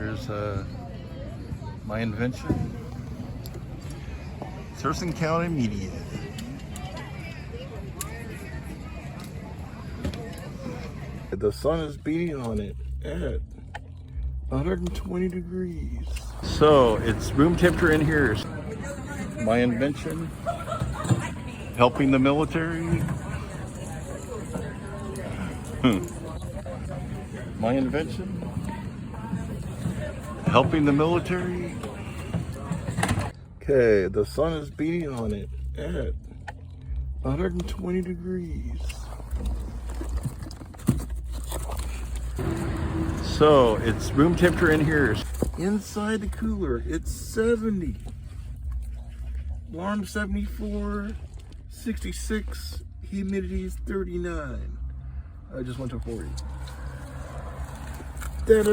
Here's my invention. Thurston County Media. The sun is beating on it at 120 degrees. So it's room temperature in here. My invention, helping the military. My invention, helping the military. Okay, the sun is beating on it at 120 degrees. So it's room temperature in here. Inside the cooler, it's 70. Warm 74, 66, humidity is 39. I just went to 40. That is